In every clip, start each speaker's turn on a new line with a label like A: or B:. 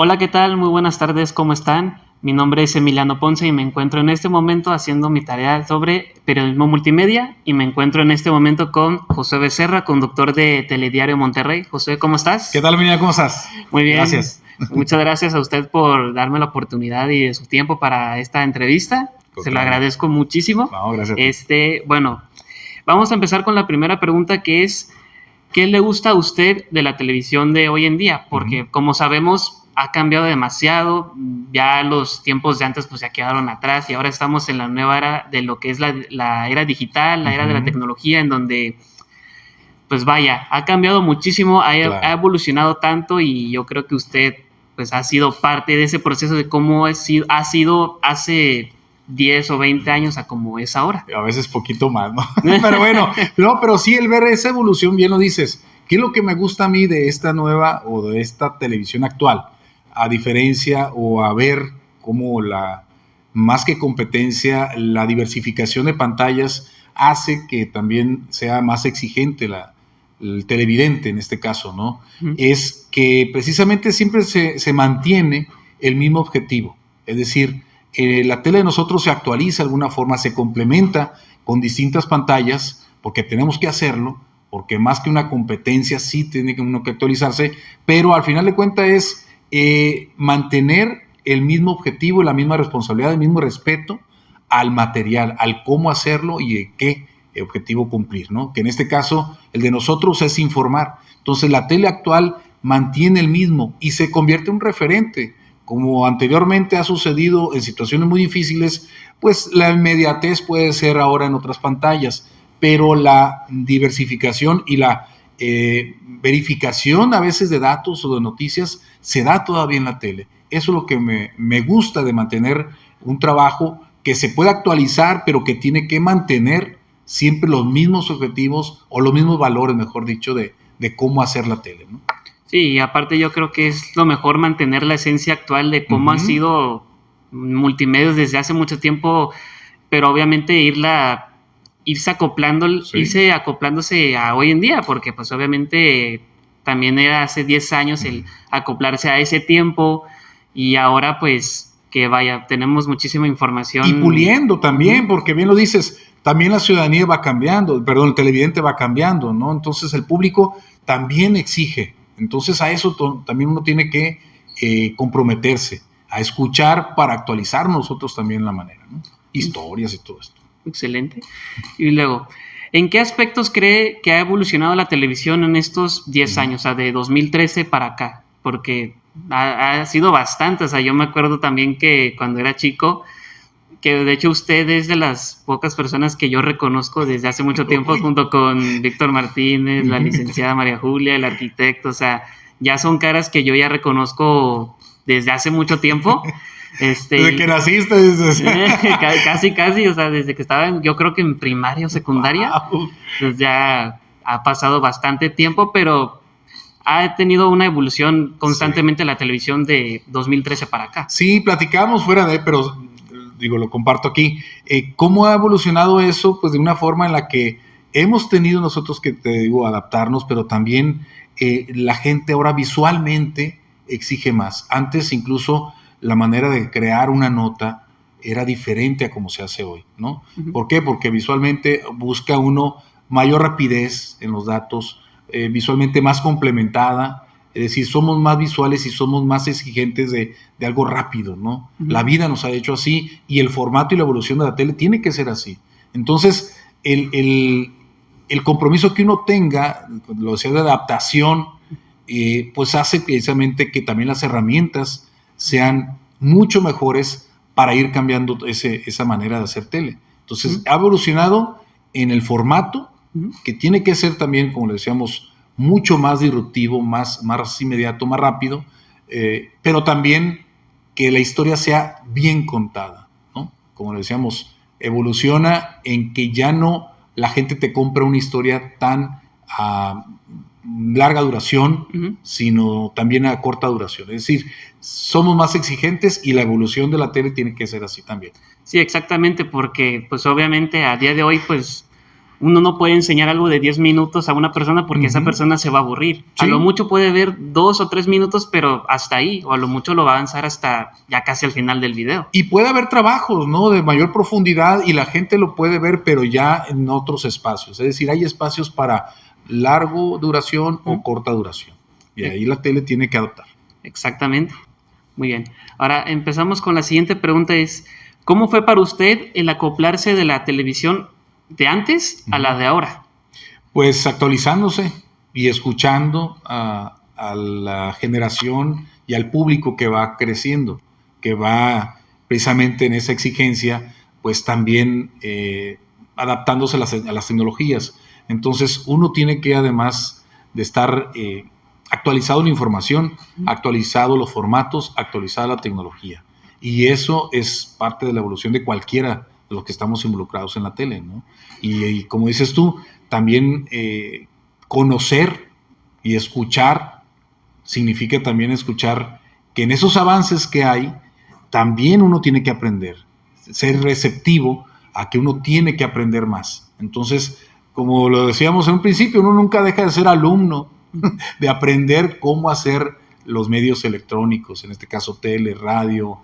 A: Hola, ¿qué tal? Muy buenas tardes, ¿cómo están? Mi nombre es Emiliano Ponce y me encuentro en este momento haciendo mi tarea sobre periodismo multimedia y me encuentro en este momento con José Becerra, conductor de Telediario Monterrey. José, ¿cómo
B: ¿Qué
A: estás?
B: tal, Emiliano? ¿Cómo estás?
A: Muy bien,
B: Gracias.
A: muchas gracias a usted por darme la oportunidad y de su tiempo para esta entrevista. Se lo
B: Contrario.
A: agradezco muchísimo.
B: No, gracias a ti.
A: Bueno, vamos a empezar con la primera pregunta que es, ¿qué le gusta a usted de la televisión de hoy en día? Porque como sabemos ha cambiado demasiado, ya los tiempos de antes pues ya quedaron atrás y ahora estamos en la nueva era de lo que es la era digital, la era de la tecnología, en donde pues vaya, ha cambiado muchísimo, ha
B: Claro.
A: evolucionado tanto y yo creo que usted pues ha sido parte de ese proceso de cómo ha sido hace 10 o 20 años a como es ahora.
B: A veces poquito más, ¿no? Pero bueno, no, pero sí, el ver esa evolución, bien lo dices. ¿Qué es lo que me gusta a mí de esta nueva o de esta televisión actual? A diferencia o a ver cómo más que competencia, la diversificación de pantallas hace que también sea más exigente el televidente en este caso, ¿no? Es que precisamente siempre se mantiene el mismo objetivo. Es decir, la tele de nosotros se actualiza de alguna forma, se complementa con distintas pantallas, porque tenemos que hacerlo, porque más que una competencia sí tiene uno que actualizarse, pero al final de cuentas es mantener el mismo objetivo, la misma responsabilidad, el mismo respeto al material, al cómo hacerlo y de qué objetivo cumplir, ¿no? Que en este caso el de nosotros es informar. Entonces la tele actual mantiene el mismo y se convierte en un referente. Como anteriormente ha sucedido en situaciones muy difíciles, pues la inmediatez puede ser ahora en otras pantallas, pero la diversificación y la verificación a veces de datos o de noticias se da todavía en la tele. Eso es lo que me gusta de mantener un trabajo que se puede actualizar, pero que tiene que mantener siempre los mismos objetivos o los mismos valores, mejor dicho, de cómo hacer la tele, ¿no?
A: Sí, y aparte yo creo que es lo mejor mantener la esencia actual de cómo ha sido multimedios desde hace mucho tiempo, pero obviamente irse acoplándose a hoy en día, porque pues obviamente también era hace 10 años el acoplarse a ese tiempo y ahora pues que vaya, tenemos muchísima información.
B: Y puliendo también, porque bien lo dices, también la ciudadanía va cambiando, perdón, el televidente va cambiando, ¿no? Entonces el público también exige. Entonces a eso también uno tiene que comprometerse, a escuchar para actualizar nosotros también la manera, ¿no? Historias y todo esto.
A: Excelente. Y luego, ¿en qué aspectos cree que ha evolucionado la televisión en estos 10 años, o sea, de 2013 para acá? Porque ha sido bastante, o sea, yo me acuerdo también que cuando era chico, que de hecho usted es de las pocas personas que yo reconozco desde hace mucho tiempo, junto con Víctor Martínez, la licenciada María Julia, el arquitecto, o sea, ya son caras que yo ya reconozco desde hace mucho tiempo.
B: Desde que naciste, dices.
A: Casi, o sea, desde que estaba, yo creo que en primaria o secundaria,
B: Wow.
A: pues ya ha pasado bastante tiempo, pero ha tenido una evolución constantemente la televisión de 2013 para acá.
B: Sí, platicamos fuera pero digo, lo comparto aquí. ¿Cómo ha evolucionado eso? Pues de una forma en la que hemos tenido nosotros que, te digo, adaptarnos, pero también la gente ahora visualmente exige más. Antes incluso la manera de crear una nota era diferente a como se hace hoy, ¿no? ¿Por qué? Porque visualmente busca uno mayor rapidez en los datos, visualmente más complementada, es decir, somos más visuales y somos más exigentes de algo rápido, ¿no? La vida nos ha hecho así y el formato y la evolución de la tele tiene que ser así. Entonces, el compromiso que uno tenga, lo decía, de adaptación, pues hace precisamente que también las herramientas sean mucho mejores para ir cambiando esa manera de hacer tele. Entonces, ha evolucionado en el formato, que tiene que ser también, como le decíamos, mucho más disruptivo, más inmediato, más rápido, pero también que la historia sea bien contada, ¿no? Como le decíamos, evoluciona en que ya no la gente te compra una historia tan a larga duración, sino también a corta duración. Es decir, somos más exigentes y la evolución de la tele tiene que ser así también.
A: Sí, exactamente, porque pues obviamente a día de hoy pues uno no puede enseñar algo de 10 minutos a una persona porque esa persona se va a aburrir.
B: Sí.
A: A lo mucho puede ver 2 o 3 minutos, pero hasta ahí, o a lo mucho lo va a avanzar hasta ya casi al final del video.
B: Y puede haber trabajos, ¿no?, de mayor profundidad y la gente lo puede ver, pero ya en otros espacios. Es decir, hay espacios para largo duración o corta duración. Y ahí la tele tiene que adaptar.
A: Exactamente. Muy bien. Ahora empezamos con la siguiente pregunta, es ¿cómo fue para usted el acoplarse de la televisión de antes a la de ahora?
B: Pues actualizándose y escuchando a la generación y al público que va creciendo, que va precisamente en esa exigencia, pues también adaptándose a las tecnologías. Entonces uno tiene que, además de estar actualizado la información, actualizado los formatos, actualizada la tecnología. Y eso es parte de la evolución de cualquiera de los que estamos involucrados en la tele, ¿no? Y como dices tú, también conocer y escuchar significa también escuchar que en esos avances que hay, también uno tiene que aprender, ser receptivo a que uno tiene que aprender más. Entonces, como lo decíamos en un principio, uno nunca deja de ser alumno, de aprender cómo hacer los medios electrónicos, en este caso tele, radio,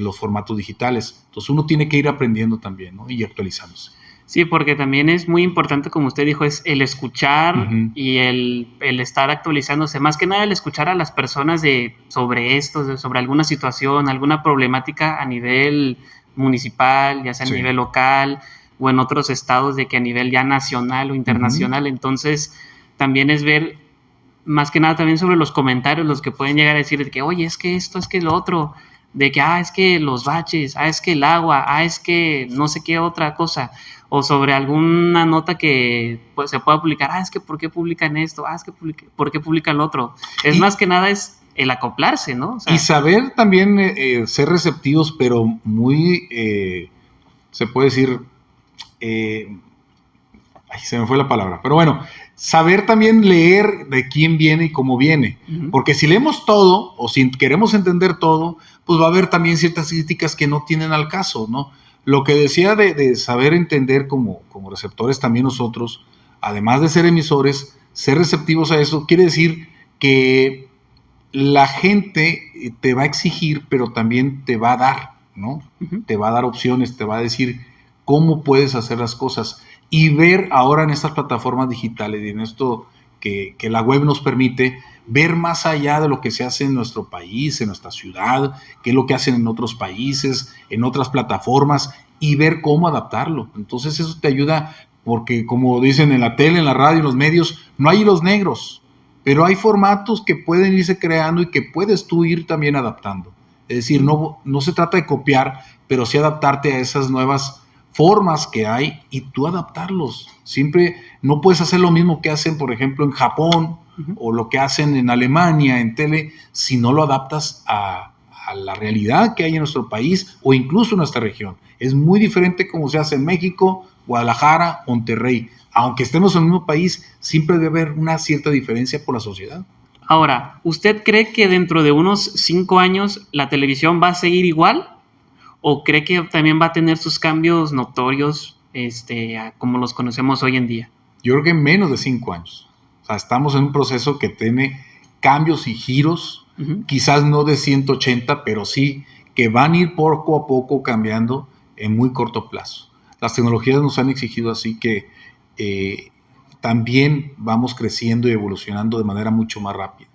B: los formatos digitales. Entonces uno tiene que ir aprendiendo también, ¿no?, y actualizándose.
A: Sí, porque también es muy importante, como usted dijo, es el escuchar y el estar actualizándose. Más que nada el escuchar a las personas sobre esto, sobre alguna situación, alguna problemática a nivel municipal, ya sea a nivel local o en otros estados, de que a nivel ya nacional o internacional. Entonces también es ver más que nada también sobre los comentarios, los que pueden llegar a decir de que, oye, es que esto, es que lo otro, de que, es que los baches, es que el agua, es que no sé qué otra cosa, o sobre alguna nota que pues, se pueda publicar, es que ¿por qué publican esto? Es que ¿por qué publican lo otro? Es más que nada es el acoplarse, ¿no? O sea,
B: y saber también ser receptivos, pero muy, se puede decir, se me fue la palabra, pero bueno, saber también leer de quién viene y cómo viene, porque si leemos todo o si queremos entender todo, pues va a haber también ciertas críticas que no tienen al caso, ¿no? Lo que decía de saber entender como receptores también nosotros, además de ser emisores, ser receptivos a eso, quiere decir que la gente te va a exigir, pero también te va a dar, ¿no? Te va a dar opciones, te va a decir cómo puedes hacer las cosas. Y ver ahora en estas plataformas digitales y en esto que la web nos permite, ver más allá de lo que se hace en nuestro país, en nuestra ciudad, qué es lo que hacen en otros países, en otras plataformas, y ver cómo adaptarlo. Entonces eso te ayuda, porque como dicen en la tele, en la radio, en los medios, no hay hilos negros, pero hay formatos que pueden irse creando y que puedes tú ir también adaptando. Es decir, no se trata de copiar, pero sí adaptarte a esas nuevas formas que hay y tú adaptarlos. Siempre no puedes hacer lo mismo que hacen, por ejemplo, en Japón o lo que hacen en Alemania, en tele, si no lo adaptas a la realidad que hay en nuestro país o incluso en nuestra región. Es muy diferente como se hace en México, Guadalajara, Monterrey. Aunque estemos en el mismo país, siempre debe haber una cierta diferencia por la sociedad.
A: Ahora, ¿usted cree que dentro de unos 5 años la televisión va a seguir igual? ¿O cree que también va a tener sus cambios notorios como los conocemos hoy en día?
B: Yo creo que en menos de 5 años. O sea, estamos en un proceso que tiene cambios y giros, quizás no de 180, pero sí que van a ir poco a poco cambiando en muy corto plazo. Las tecnologías nos han exigido así que también vamos creciendo y evolucionando de manera mucho más rápida.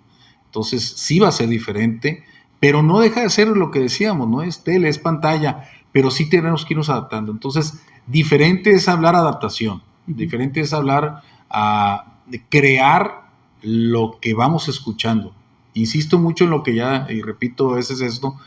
B: Entonces sí va a ser diferente, pero no deja de ser lo que decíamos, no es tele, es pantalla, pero sí tenemos que irnos adaptando. Entonces, diferente es hablar adaptación, diferente es hablar de crear lo que vamos escuchando. Insisto mucho en lo que ya, y repito a veces esto,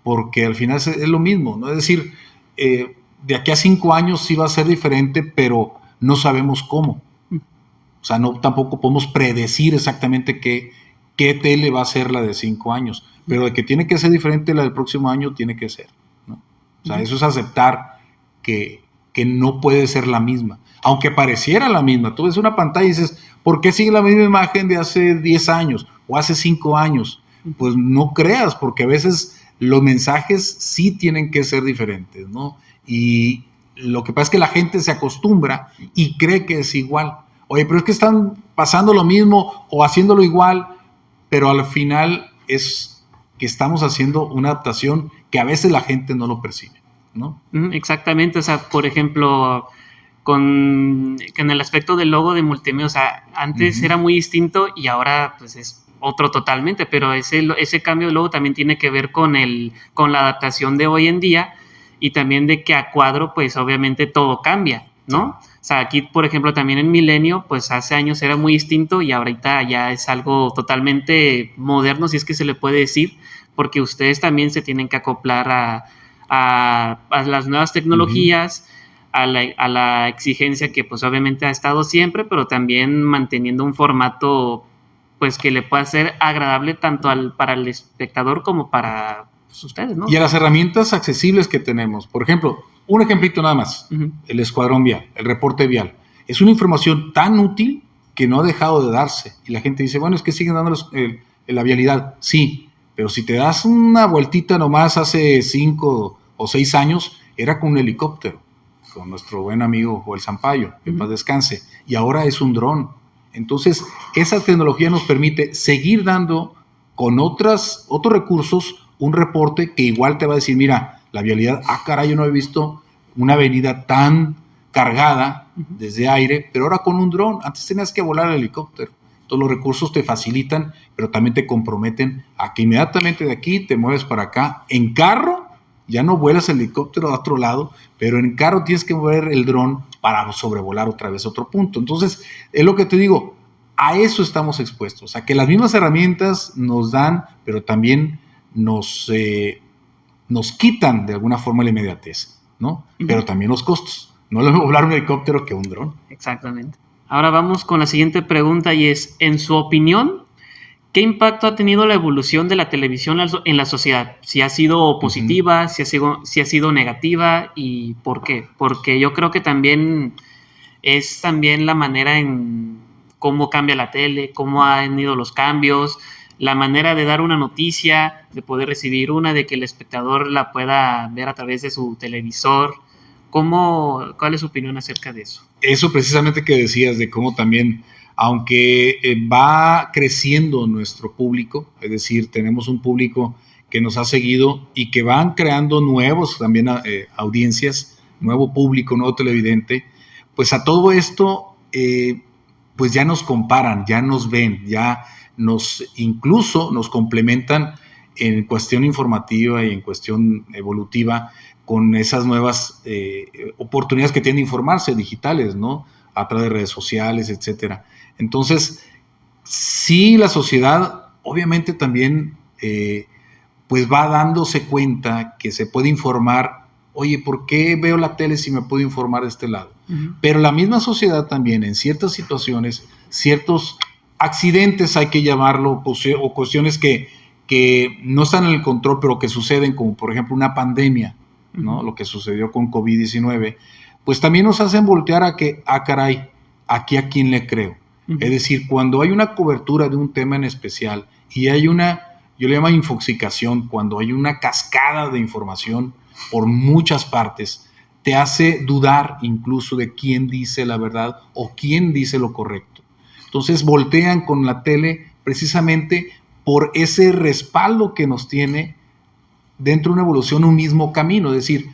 B: porque al final es lo mismo, ¿no? Es decir, de aquí a 5 años sí va a ser diferente, pero no sabemos cómo. O sea, no tampoco podemos predecir exactamente qué tele va a ser la de 5 años, pero de que tiene que ser diferente la del próximo año, tiene que ser, ¿no? O sea, eso es aceptar que no puede ser la misma, aunque pareciera la misma. Tú ves una pantalla y dices, ¿por qué sigue la misma imagen de hace 10 años o hace 5 años? Pues no creas, porque a veces los mensajes sí tienen que ser diferentes, ¿no? Y Lo que pasa es que la gente se acostumbra y cree que es igual. Oye, pero es que están pasando lo mismo o haciéndolo igual, pero al final es que estamos haciendo una adaptación que a veces la gente no lo percibe, ¿no?
A: Exactamente, o sea, por ejemplo, con el aspecto del logo de Multimedia, o sea, antes era muy distinto y ahora pues es otro totalmente, pero ese cambio de logo también tiene que ver con la adaptación de hoy en día y también de que a cuadro pues obviamente todo cambia, ¿no? Sí. O sea, aquí por ejemplo también en Milenio pues hace años era muy distinto y ahorita ya es algo totalmente moderno, si es que se le puede decir, porque ustedes también se tienen que acoplar a las nuevas tecnologías, a la exigencia que pues obviamente ha estado siempre, pero también manteniendo un formato pues que le pueda ser agradable tanto para el espectador como para pues, ustedes, ¿no?
B: Y a las herramientas accesibles que tenemos. Por ejemplo, un ejemplito nada más, el escuadrón vial, el reporte vial. Es una información tan útil que no ha dejado de darse. Y la gente dice, bueno, es que siguen dando la vialidad. Sí, pero si te das una vueltita nomás hace 5 o 6 años, era con un helicóptero, con nuestro buen amigo Joel Sampaio, que en paz descanse. Y ahora es un dron. Entonces, esa tecnología nos permite seguir dando con otros recursos un reporte que igual te va a decir, mira, la vialidad, caray, yo no he visto una avenida tan cargada desde aire, pero ahora con un dron. Antes tenías que volar el helicóptero. Todos los recursos te facilitan, pero también te comprometen a que inmediatamente de aquí te mueves para acá. En carro, ya no vuelas el helicóptero a otro lado, pero en carro tienes que mover el dron para sobrevolar otra vez otro punto. Entonces, es lo que te digo, a eso estamos expuestos, a que las mismas herramientas nos dan, pero también nos quitan de alguna forma la inmediatez, ¿no? Pero también los costos. No es lo mismo volar un helicóptero que un dron.
A: Exactamente. Ahora vamos con la siguiente pregunta y es, en su opinión, ¿qué impacto ha tenido la evolución de la televisión en la sociedad? Si ha sido positiva, si ha sido negativa y ¿por qué? Porque yo creo que también es también la manera en cómo cambia la tele, cómo han ido los cambios, la manera de dar una noticia, de poder recibir una, de que el espectador la pueda ver a través de su televisor. ¿Cuál es su opinión acerca de eso?
B: Eso precisamente que decías de cómo también, aunque va creciendo nuestro público, es decir, tenemos un público que nos ha seguido y que van creando nuevos también audiencias, nuevo público, nuevo televidente, pues a todo esto, pues ya nos comparan, ya nos ven, ya incluso nos complementan en cuestión informativa y en cuestión evolutiva con esas nuevas oportunidades que tienen de informarse digitales, ¿no? A través de redes sociales, etcétera. Entonces, sí, la sociedad obviamente también pues va dándose cuenta que se puede informar. Oye, ¿por qué veo la tele si me puedo informar de este lado? Pero la misma sociedad también en ciertas situaciones, ciertos accidentes hay que llamarlo, o cuestiones que no están en el control, pero que suceden, como por ejemplo una pandemia, ¿no? Lo que sucedió con COVID-19, pues también nos hacen voltear a que, caray, aquí a quién le creo. Es decir, cuando hay una cobertura de un tema en especial y hay yo le llamo infoxicación, cuando hay una cascada de información por muchas partes, te hace dudar incluso de quién dice la verdad o quién dice lo correcto. Entonces voltean con la tele precisamente por ese respaldo que nos tiene dentro de una evolución un mismo camino, es decir,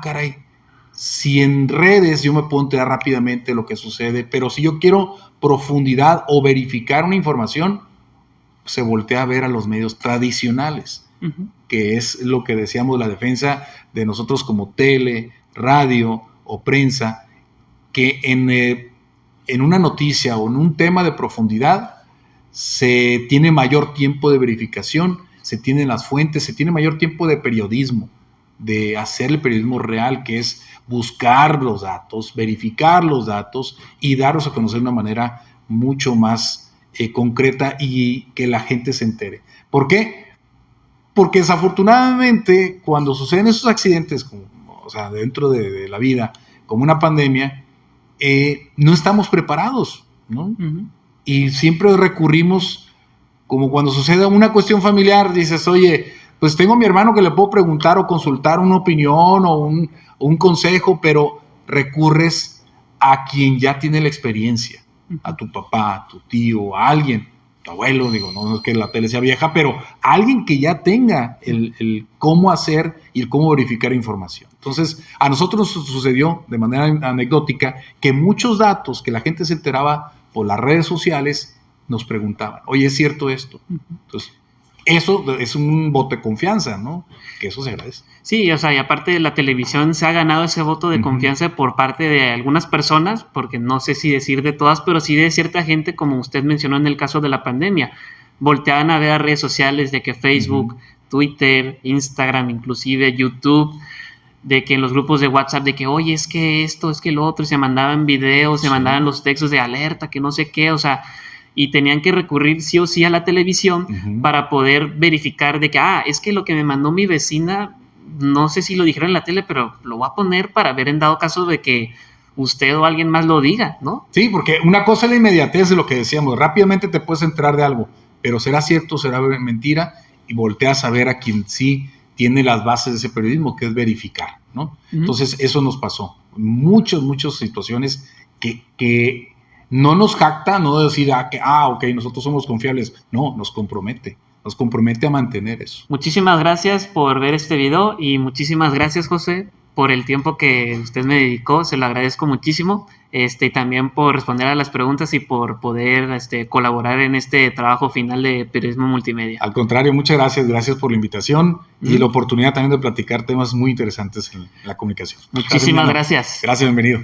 B: caray, si en redes yo me puedo enterar rápidamente lo que sucede, pero si yo quiero profundidad o verificar una información, se voltea a ver a los medios tradicionales, que es lo que decíamos, la defensa de nosotros como tele, radio o prensa, que en una noticia o en un tema de profundidad se tiene mayor tiempo de verificación, se tienen las fuentes, se tiene mayor tiempo de periodismo, de hacer el periodismo real, que es buscar los datos, verificar los datos y darlos a conocer de una manera mucho más concreta y que la gente se entere. ¿Por qué? Porque desafortunadamente cuando suceden esos accidentes, o sea, dentro de la vida, como una pandemia, no estamos preparados, ¿no? Y siempre recurrimos, como cuando sucede una cuestión familiar, dices, oye, pues tengo a mi hermano que le puedo preguntar o consultar una opinión o un consejo, pero recurres a quien ya tiene la experiencia, a tu papá, a tu tío, a alguien, tu abuelo, digo, no es que la tele sea vieja, pero a alguien que ya tenga el cómo hacer y el cómo verificar información. Entonces, a nosotros nos sucedió de manera anecdótica que muchos datos que la gente se enteraba por las redes sociales nos preguntaban, oye, ¿es cierto esto? Entonces, eso es un voto de confianza, ¿no? Que eso se agradece.
A: Sí, o sea, y aparte de la televisión se ha ganado ese voto de confianza por parte de algunas personas, porque no sé si decir de todas, pero sí de cierta gente, como usted mencionó en el caso de la pandemia. Volteaban a ver a redes sociales de que Facebook, Twitter, Instagram, inclusive YouTube, de que en los grupos de WhatsApp, de que, oye, es que esto, es que lo otro, y se mandaban videos, se mandaban los textos de alerta, que no sé qué, o sea, y tenían que recurrir sí o sí a la televisión para poder verificar de que, es que lo que me mandó mi vecina, no sé si lo dijeron en la tele, pero lo voy a poner para ver en dado caso de que usted o alguien más lo diga, ¿no?
B: Sí, porque una cosa es la inmediatez de lo que decíamos, rápidamente te puedes enterar de algo, pero será cierto, será mentira, y volteas a ver a quien sí tiene las bases de ese periodismo, que es verificar, ¿no? Entonces, eso nos pasó. Muchas situaciones que no nos jacta, no decir, ok, nosotros somos confiables. No, nos compromete a mantener eso.
A: Muchísimas gracias por ver este video y muchísimas gracias, José, por el tiempo que usted me dedicó, se lo agradezco muchísimo, y también por responder a las preguntas y por poder colaborar en este trabajo final de periodismo multimedia.
B: Al contrario, muchas gracias por la invitación y la oportunidad también de platicar temas muy interesantes en la comunicación.
A: Muchísimas gracias.
B: Gracias, bienvenido.